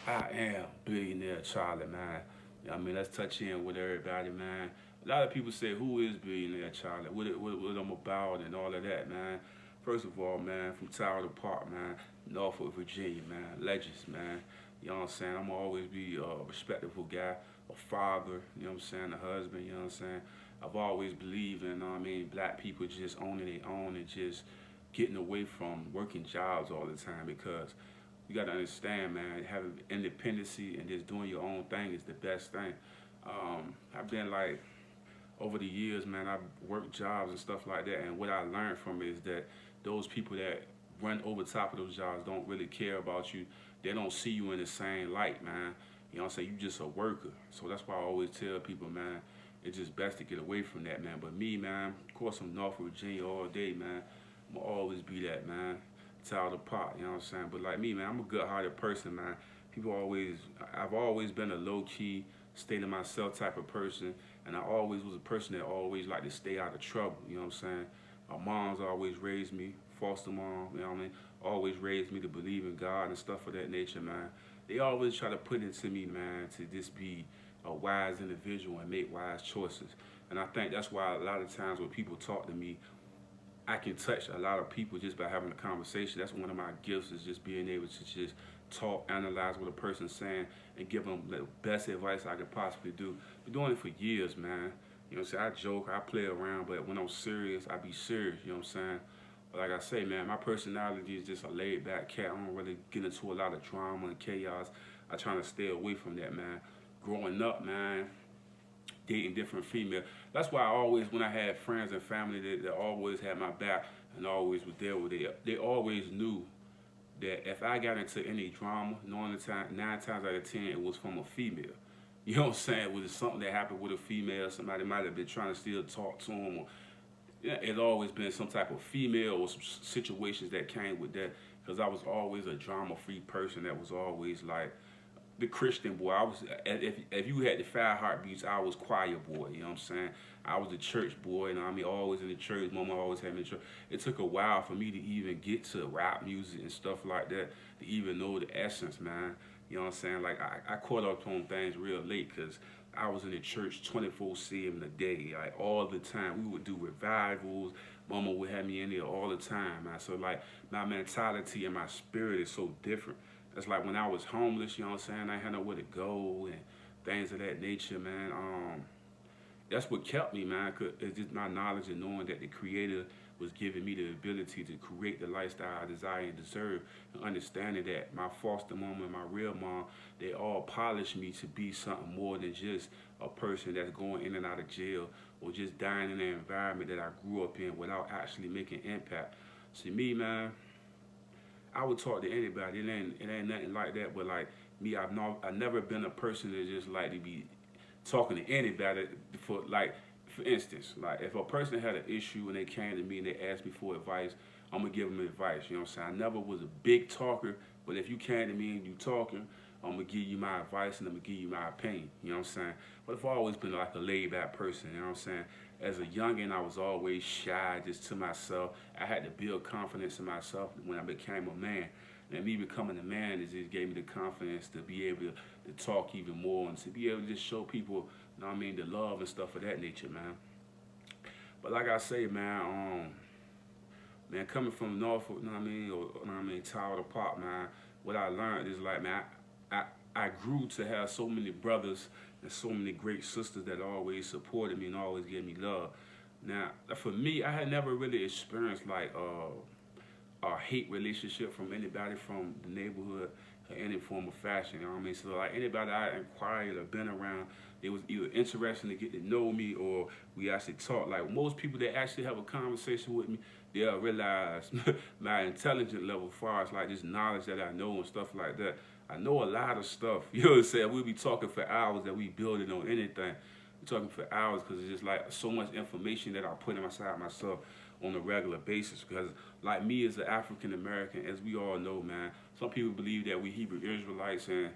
I am Billionaire Charlie, man. I mean, let's touch in with everybody, man. A lot of people say, who is Billionaire Charlie? What I'm about and all of that, man. First of all, man, from Tower to Park, man, Norfolk, Virginia, man. Legends, man. You know what I'm saying? I'm always be a respectable guy, a father, you know what I'm saying, a husband, you know what I'm saying? I've always believed in, I mean, black people just owning their own and just getting away from working jobs all the time because you got to understand, man, having independency and just doing your own thing is the best thing. I've been like, over the years, man, I've worked jobs and stuff like that, and what I learned from it is that those people that run over top of those jobs don't really care about you. They don't see you in the same light, man. You know what I'm saying? You just a worker. So that's why I always tell people, man, it's just best to get away from that, man. But me, man, of course, I'm North Virginia all day, man. I'm gonna always be that, man. Child of pot, you know what I'm saying? But like me, man, I'm a good-hearted person, man. People always, I've always been a low-key, stay to myself type of person, and I always was a person that always liked to stay out of trouble, you know what I'm saying? My mom's always raised me, foster mom, you know what I mean? Always raised me to believe in God and stuff of that nature, man. They always try to put into me, man, to just be a wise individual and make wise choices. And I think that's why a lot of times when people talk to me, I can touch a lot of people just by having a conversation. That's one of my gifts, is just being able to just talk, analyze what a person's saying, and give them the best advice I could possibly do. Been doing it for years, man. You know what I'm saying? I joke, I play around, but when I'm serious, I be serious, you know what I'm saying? But like I say, man, my personality is just a laid back cat. I don't really get into a lot of drama and chaos. I try to stay away from that, man. Growing up, man, dating different females. That's why I always, when I had friends and family that always had my back and always was there with it, they always knew that if I got into any drama, 9 times out of 10, it was from a female. You know what I'm saying? It was something that happened with a female. Somebody might have been trying to still talk to them. Or, yeah, it's always been some type of female or some situations that came with that. Because I was always a drama-free person that was always like, the Christian boy. I was, if you had the 5 heartbeats, I was choir boy. You know what I'm saying? I was the church boy, and I mean always in the church. Mama always had me in church. It took a while for me to even get to rap music and stuff like that, to even know the essence, man. You know what I'm saying? Like I caught up on things real late because I was in the church 24/7 a day, like all the time. We would do revivals. Mama would have me in there all the time, man. So like my mentality and my spirit is so different. That's like when I was homeless, you know what I'm saying? I had nowhere to go and things of that nature, man. That's what kept me, man. It's just my knowledge and knowing that the Creator was giving me the ability to create the lifestyle I desire and deserve, and understanding that my foster mom and my real mom, they all polished me to be something more than just a person that's going in and out of jail or just dying in an environment that I grew up in without actually making impact. See, me, man, I would talk to anybody. It ain't nothing like that. But like me, I've never been a person that just like to be talking to anybody for instance, like if a person had an issue and they came to me and they asked me for advice, I'm gonna give them advice. You know what I'm saying? I never was a big talker, but if you came to me and you talking, I'm gonna give you my advice and I'm gonna give you my opinion. You know what I'm saying? But I've always been like a laid back person. You know what I'm saying? As a youngin', I was always shy, just to myself. I had to build confidence in myself when I became a man. And me becoming a man, it just gave me the confidence to be able to talk even more and to be able to just show people, you know what I mean, the love and stuff of that nature, man. But like I say, man, coming from Norfolk, you know what I mean, or you know what I mean, Tower to Pop, man, what I learned is like, man, I grew to have so many brothers and so many great sisters that always supported me and always gave me love. Now, for me, I had never really experienced like a hate relationship from anybody from the neighborhood or any form of fashion. You know what I mean? So like anybody I inquired or been around, it was either interesting to get to know me or we actually talk. Like most people that actually have a conversation with me, they'll realize my intelligence level as far as like this knowledge that I know and stuff like that. I know a lot of stuff. You know what I'm saying? We'll be talking for hours that we building on anything. We're talking for hours because it's just like so much information that I put inside myself on a regular basis. Because like me as an African American, as we all know, man, some people believe that we Hebrew Israelites and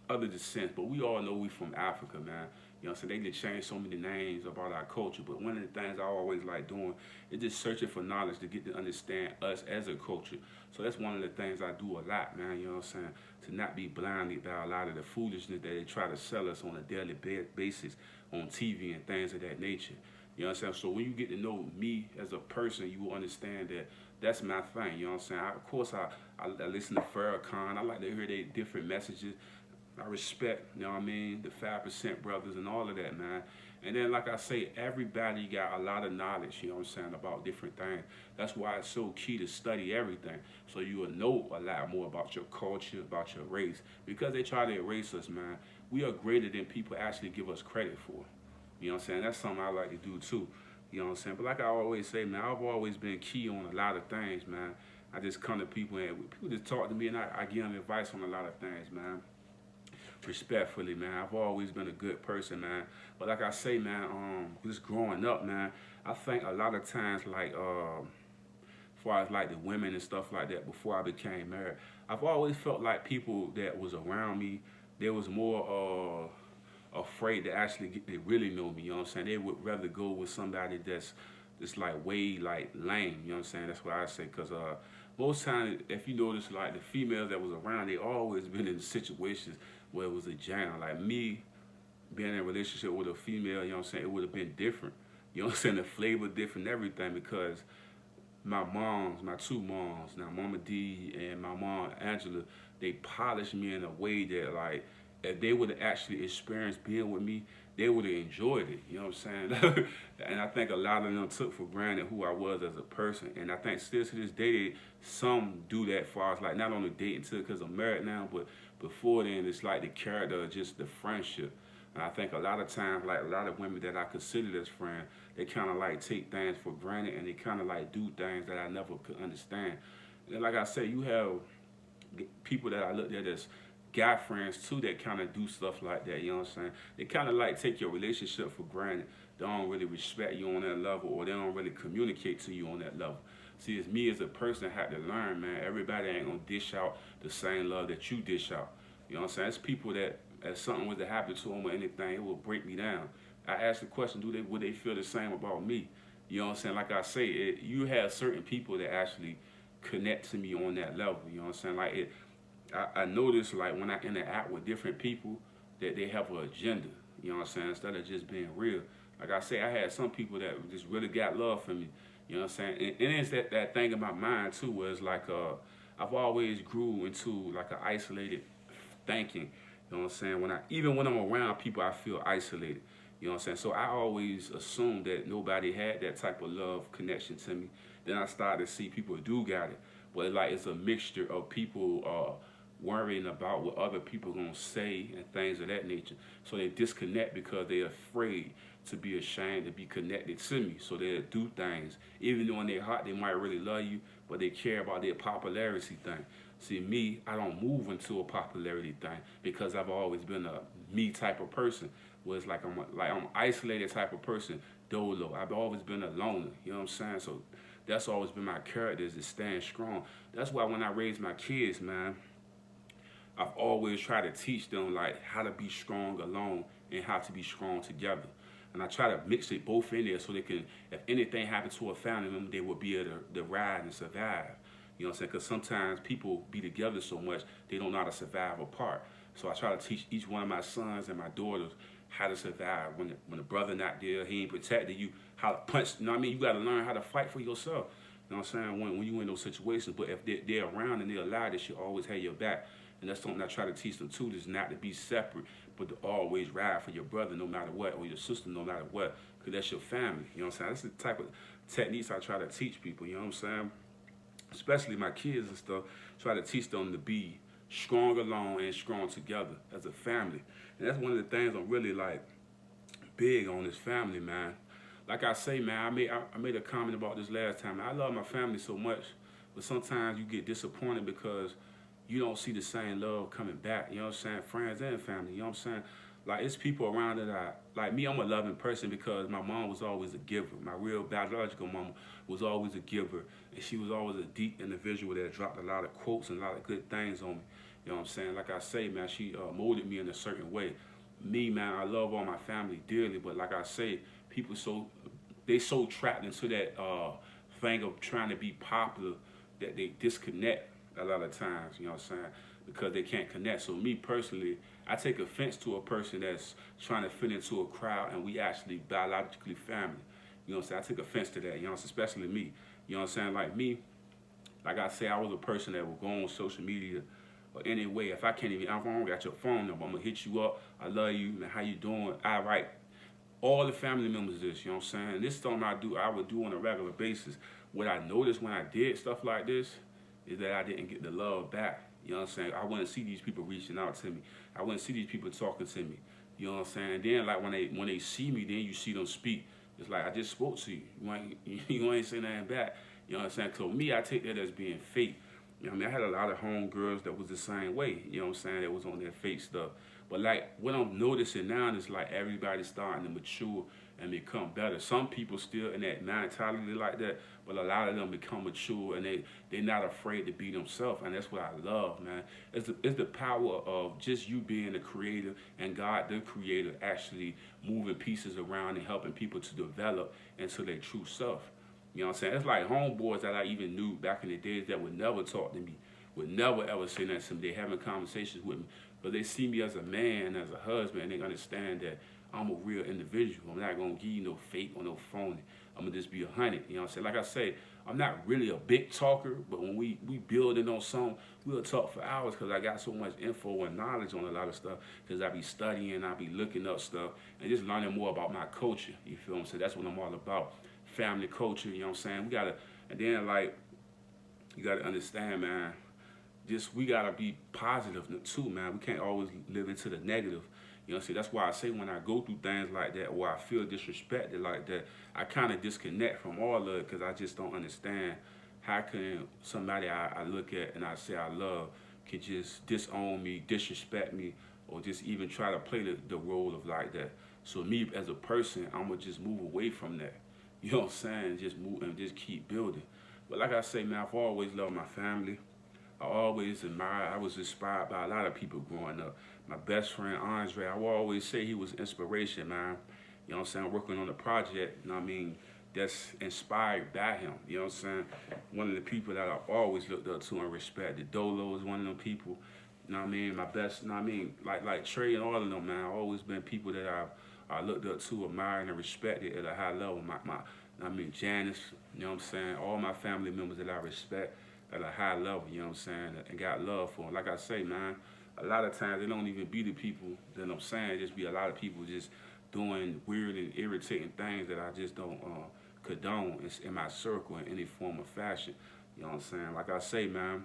other descents, but we all know we from Africa, man. You know what I'm saying? They just changed so many names about our culture. But one of the things I always like doing is just searching for knowledge to get to understand us as a culture. So that's one of the things I do a lot, man. You know what I'm saying? To not be blinded by a lot of the foolishness that they try to sell us on a daily basis on TV and things of that nature. You know what I'm saying? So when you get to know me as a person, you will understand that that's my thing. You know what I'm saying? Of course, I listen to Farrakhan. I like to hear their different messages. I respect, you know what I mean, the 5% brothers and all of that, man. And then, like I say, everybody got a lot of knowledge, you know what I'm saying, about different things. That's why it's so key to study everything, so you will know a lot more about your culture, about your race. Because they try to erase us, man, we are greater than people actually give us credit for. You know what I'm saying? That's something I like to do, too. You know what I'm saying? But like I always say, man, I've always been key on a lot of things, man. I just come to people and people just talk to me and I give them advice on a lot of things, man. Respectfully, man. I've always been a good person, man. But like I say, man, just growing up, man, I think a lot of times, like, as far as like the women and stuff like that, before I became married, I've always felt like people that was around me, they was more afraid to actually get to really know me. You know what I'm saying? They would rather go with somebody that's like way like lame. You know what I'm saying? That's what I say. Cause most times, if you notice, like the females that was around, they always been in situations where it was a jam. Like me being in a relationship with a female, you know what I'm saying? It would have been different. You know what I'm saying? The flavor different, everything, because my moms, my two moms, now Mama D and my mom Angela, they polished me in a way that like if they would have actually experienced being with me, they would have enjoyed it. You know what I'm saying? And I think a lot of them took for granted who I was as a person. And I think still to this day, some do that as far as like not only dating too, because I'm married now, but before then, it's like the character of just the friendship. And I think a lot of times, like a lot of women that I considered as friends, they kind of like take things for granted and they kind of like do things that I never could understand. And like I said, you have people that I looked at as guy friends too that kind of do stuff like that, you know what I'm saying? They kind of like take your relationship for granted. They don't really respect you on that level or they don't really communicate to you on that level. See, it's me as a person had to learn, man, everybody ain't gonna dish out the same love that you dish out. You know what I'm saying? It's people that if something was to happen to them or anything, it will break me down. I asked the question, would they feel the same about me? You know what I'm saying? Like I say, you have certain people that actually connect to me on that level. You know what I'm saying? Like I notice like when I interact with different people that they have an agenda. You know what I'm saying? Instead of just being real. Like I say, I had some people that just really got love for me. You know what I'm saying? And it's that thing in my mind too, where it's like I've always grew into like an isolated thinking. You know what I'm saying? Even when I'm around people, I feel isolated. You know what I'm saying? So I always assumed that nobody had that type of love connection to me. Then I started to see people do got it. But like it's a mixture of people worrying about what other people gonna say and things of that nature. So they disconnect because they're afraid to be ashamed to be connected to me. So they'll do things. Even though in their heart they might really love you, but they care about their popularity thing. See, me, I don't move into a popularity thing because I've always been a me type of person. Where it's like I'm an isolated type of person, dolo. I've always been a loner. You know what I'm saying? So that's always been my character is to stand strong. That's why when I raise my kids, man, I've always tried to teach them like how to be strong alone and how to be strong together. And I try to mix it both in there so they can, if anything happened to a family member, they would be able to ride and survive. You know what I'm saying? Because sometimes people be together so much, they don't know how to survive apart. So I try to teach each one of my sons and my daughters how to survive. When the brother not there, he ain't protecting you, how to punch, you know what I mean? You got to learn how to fight for yourself. You know what I'm saying? When you in those situations. But if they're around and they're alive, they should always have your back. And that's something I try to teach them too, is not to be separate, but to always ride for your brother no matter what, or your sister no matter what, because that's your family. You know what I'm saying? That's the type of techniques I try to teach people, you know what I'm saying? Especially my kids and stuff, try to teach them to be strong alone and strong together as a family. And that's one of the things I'm really like big on, is family, man. Like I say, man, I made a comment about this last time. I love my family so much, but sometimes you get disappointed because you don't see the same love coming back. You know what I'm saying? Friends and family. You know what I'm saying? Like, it's people around that like me, I'm a loving person because my mom was always a giver. My real biological mama was always a giver. And she was always a deep individual that dropped a lot of quotes and a lot of good things on me. You know what I'm saying? Like I say, man, she molded me in a certain way. me, man, I love all my family dearly, but like I say, people they so trapped into that thing of trying to be popular that they disconnect a lot of times, you know what I'm saying? Because they can't connect. So me personally, I take offense to a person that's trying to fit into a crowd and we actually biologically family. You know what I'm saying? I take offense to that, you know, especially me. You know what I'm saying? Like me, like I say, I was a person that would go on social media or any way. If I can't even, if I don't got your phone number, I'm gonna hit you up. I love you, man. How you doing? I write all the family members this, you know what I'm saying? This is something I would do on a regular basis. What I noticed when I did stuff like this is that I didn't get the love back. You know what I'm saying? I wouldn't see these people reaching out to me. I wouldn't see these people talking to me. You know what I'm saying? And then like when they see me, then you see them speak. It's like I just spoke to you. You ain't say nothing back. You know what I'm saying? So me, I take that as being fake. You know what I mean? I had a lot of homegirls that was the same way. You know what I'm saying? That was on their fake stuff. But like what I'm noticing now is like everybody's starting to mature and become better. Some people still in that mentality like that, but a lot of them become mature and they're not afraid to be themselves, and that's what I love, man. It's the power of just you being the creator and God, the creator, actually moving pieces around and helping people to develop into their true self. You know what I'm saying? It's like homeboys that I even knew back in the days that would never talk to me, would never ever say that to me. They having conversations with me, but they see me as a man, as a husband, and they understand that I'm a real individual. I'm not gonna give you no fake or no phony. I'm gonna just be 100. You know what I'm saying? Like I say, I'm not really a big talker, but when we building on something, we'll talk for hours because I got so much info and knowledge on a lot of stuff. Because I be studying, I be looking up stuff, and just learning more about my culture. You feel what I'm saying? That's what I'm all about. Family culture. You know what I'm saying? We gotta, and then like you gotta understand, man. Just we gotta be positive too, man. We can't always live into the negative. You know what I'm saying? That's why I say when I go through things like that or I feel disrespected like that, I kind of disconnect from all of it because I just don't understand how can somebody I look at and I say I love can just disown me, disrespect me, or just even try to play the role of like that. So me as a person, I'm going to just move away from that. You know what I'm saying? Just move and just keep building. But like I say, man, I've always loved my family. I always admired, I was inspired by a lot of people growing up. My best friend, Andre, I will always say he was inspiration, man. You know what I'm saying? Working on a project, you know what I mean, that's inspired by him. You know what I'm saying? One of the people that I've always looked up to and respected. Dolo is one of them people, you know what I mean? My best, you know what I mean? Like Trey and all of them, man, I've always been people that I looked up to, admired, and respected at a high level. I mean, Janice, you know what I'm saying? All my family members that I respect at a high level, you know what I'm saying, and got love for them. Like I say, man, a lot of times they don't even be the people that I'm saying. It just be a lot of people just doing weird and irritating things that I just don't condone in my circle in any form or fashion. You know what I'm saying? Like I say, man,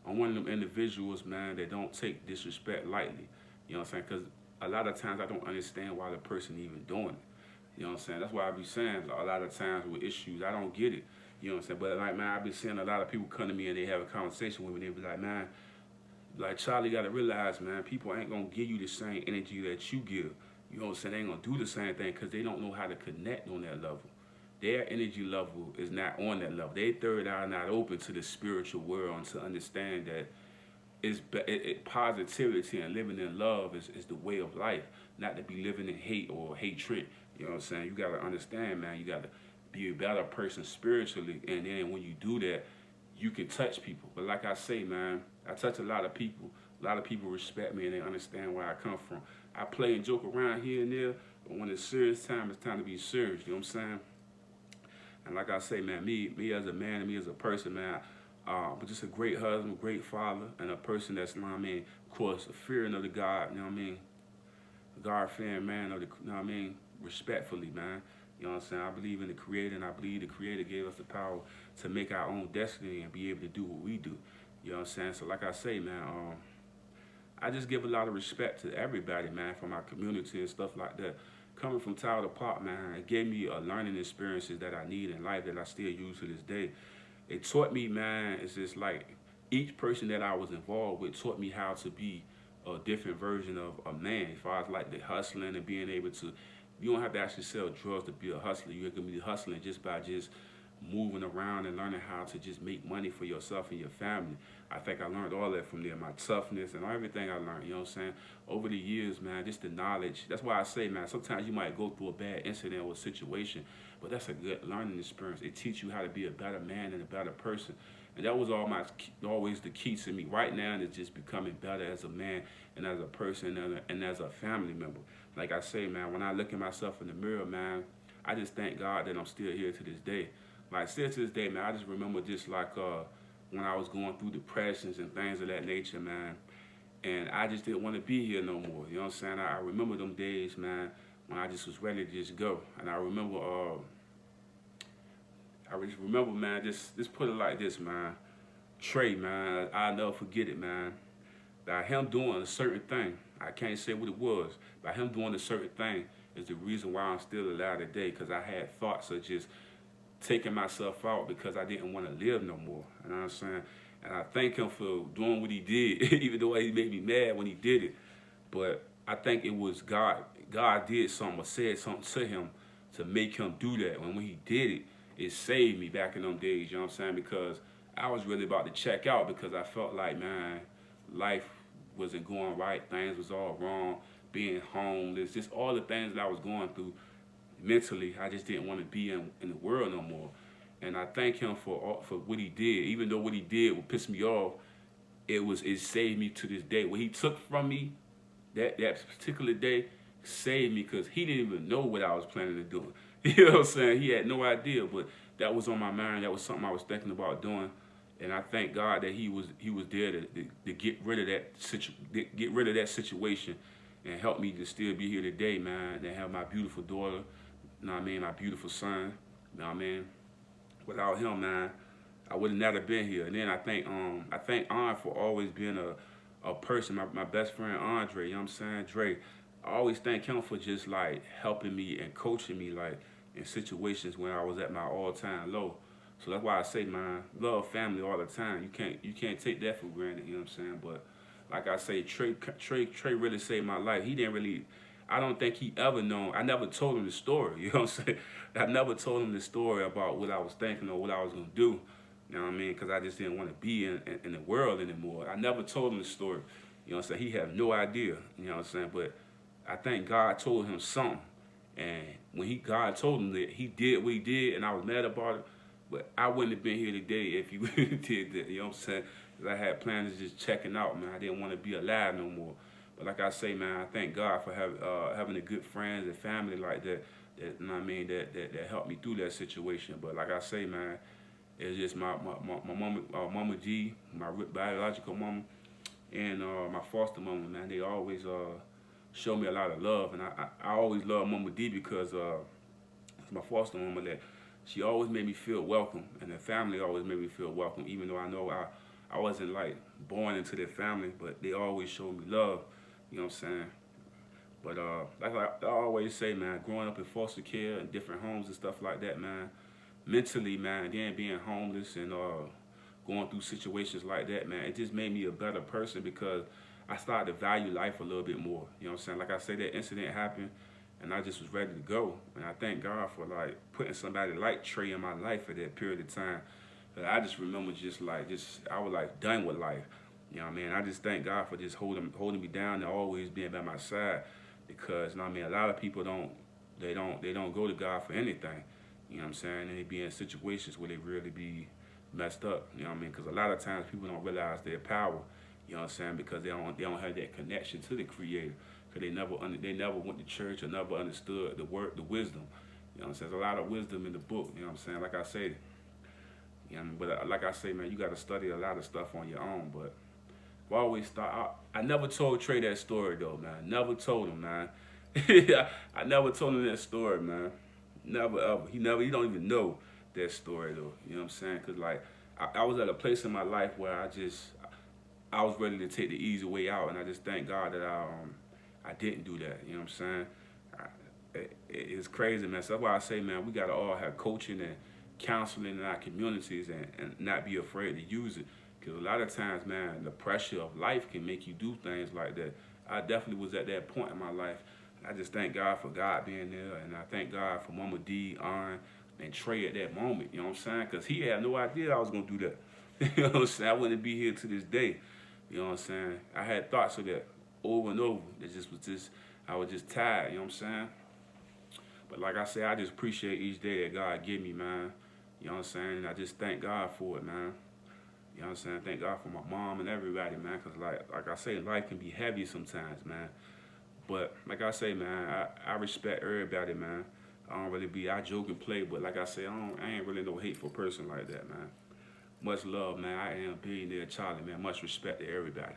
I'm one of them individuals, man, that don't take disrespect lightly. You know what I'm saying? Because a lot of times I don't understand why the person even doing it. You know what I'm saying? That's why I be saying a lot of times with issues, I don't get it. You know what I'm saying? But like, man, I be seeing a lot of people come to me and they have a conversation with me. They be like, man, like Charlie got to realize, man, people ain't gonna give you the same energy that you give. You know what I'm saying? They ain't gonna do the same thing because they don't know how to connect on that level. Their energy level is not on that level. They third eye not open to the spiritual world and to understand that positivity and living in love is the way of life, not to be living in hate or hatred. You know what I'm saying? You gotta understand, man. You gotta be a better person spiritually, and then when you do that, you can touch people. But like I say, man, I touch a lot of people. A lot of people respect me and they understand where I come from. I play and joke around here and there, but when it's serious time, it's time to be serious. You know what I'm saying? And like I say, man, me as a man and me as a person, man, but just a great husband, great father, and a person that's, you know what I mean, of course, a fearing of the God, you know what I mean, God-fearing man, of the, you know what I mean, respectfully, man. You know what I'm saying? I believe in the Creator, and I believe the Creator gave us the power to make our own destiny and be able to do what we do. You know what I'm saying? So like I say, man, I just give a lot of respect to everybody, man, from my community and stuff like that. Coming from Tyler Park, man, it gave me learning experiences that I need in life that I still use to this day. It taught me, man, it's just like each person that I was involved with taught me how to be a different version of a man. As far as like the hustling and being able to, you don't have to actually sell drugs to be a hustler. You can be hustling just by just moving around and learning how to just make money for yourself and your family. I think I learned all that from there, my toughness and everything I learned, you know what I'm saying? Over the years, man, just the knowledge. That's why I say, man, sometimes you might go through a bad incident or situation, but that's a good learning experience. It teaches you how to be a better man and a better person. And that was always the key to me. Right now, it's just becoming better as a man and as a person and as a family member. Like I say, man, when I look at myself in the mirror, man, I just thank God that I'm still here to this day. Like, still to this day, man, I just remember just like when I was going through depressions and things of that nature, man, and I just didn't want to be here no more. You know what I'm saying? I remember them days, man, when I just was ready to just go. And I just remember, man, just put it like this, man. Trey, man, I'll never forget it, man. By him doing a certain thing, I can't say what it was, by him doing a certain thing is the reason why I'm still alive today, because I had thoughts of just taking myself out because I didn't want to live no more. You know what I'm saying? And I thank him for doing what he did, even though he made me mad when he did it. But I think it was God. God did something or said something to him to make him do that. And when he did it, it saved me back in them days, you know what I'm saying? Because I was really about to check out because I felt like, man, life wasn't going right. Things was all wrong. Being homeless, just all the things that I was going through mentally, I just didn't want to be in the world no more. And I thank him for what he did. Even though what he did would piss me off, it saved me to this day. What he took from me that particular day saved me because he didn't even know what I was planning to do. You know what I'm saying? He had no idea, but that was on my mind. That was something I was thinking about doing. And I thank God that he was there to get rid of that situation and help me to still be here today, man, and have my beautiful daughter, you know what I mean, my beautiful son, you know what I mean. Without him, man, I would have never been here. And then I thank An for always being a person, my best friend Andre, you know what I'm saying, Dre. I always thank him for just like helping me and coaching me like in situations when I was at my all-time low. So that's why I say, man, love family all the time. You can't take that for granted, you know what I'm saying? But like I say, Trey really saved my life. He didn't really, I don't think he ever known. I never told him the story, you know what I'm saying? I never told him the story about what I was thinking or what I was going to do, you know what I mean? Because I just didn't want to be in the world anymore. I never told him the story, you know what I'm saying? He had no idea, you know what I'm saying? But I think God told him something. And when God told him that, he did what he did, and I was mad about it. But I wouldn't have been here today if he did that, you know what I'm saying? Because I had plans of just checking out, man. I didn't want to be alive no more. But like I say, man, I thank God for having a good friends and family like that, you know what I mean, that helped me through that situation. But like I say, man, it's just my mama G, my biological mama, and my foster mama, man. They always show me a lot of love. And I always love Mama D because it's my foster mama that she always made me feel welcome, and the family always made me feel welcome, even though I know I wasn't like born into their family, but they always showed me love, you know what I'm saying? But like I always say, man, growing up in foster care and different homes and stuff like that, man, mentally, man, then being homeless and going through situations like that, man, it just made me a better person because I started to value life a little bit more, you know what I'm saying? Like I say, that incident happened, and I just was ready to go. And I thank God for like putting somebody like Trey in my life at that period of time. But I just remember I was like done with life. You know what I mean? I just thank God for just holding me down and always being by my side. Because, you know what I mean, a lot of people don't go to God for anything. You know what I'm saying? And they be in situations where they really be messed up. You know what I mean? Because a lot of times people don't realize their power. You know what I'm saying? Because they don't have that connection to the Creator. Because they never went to church or never understood the wisdom. You know what I'm saying? There's a lot of wisdom in the book. You know what I'm saying? Like I say, you know, but like I say, man, you got to study a lot of stuff on your own. But I always thought I never told Trey that story though, man. Never told him, man. I never told him that story, man. Never ever. He don't even know that story though. You know what I'm saying? Cause like I was at a place in my life where I was ready to take the easy way out, and I just thank God that I didn't do that. You know what I'm saying? It's crazy, man. So that's why I say, man, we gotta all have coaching and counseling in our communities and not be afraid to use it. Because a lot of times, man, the pressure of life can make you do things like that. I definitely was at that point in my life. I just thank God for God being there, and I thank God for Mama D, Arn, and Trey at that moment, you know what I'm saying? Because he had no idea I was going to do that. You know what I'm saying? I wouldn't be here to this day. You know what I'm saying? I had thoughts of that over and over. I was just tired, you know what I'm saying? But like I said, I just appreciate each day that God give me, man. You know what I'm saying? And I just thank God for it, man. You know what I'm saying? Thank God for my mom and everybody, man. Because like I say, life can be heavy sometimes, man. But like I say, man, I respect everybody, man. I joke and play, but like I say, I ain't really no hateful person like that, man. Much love, man. I am Billionaire Charlie, man. Much respect to everybody.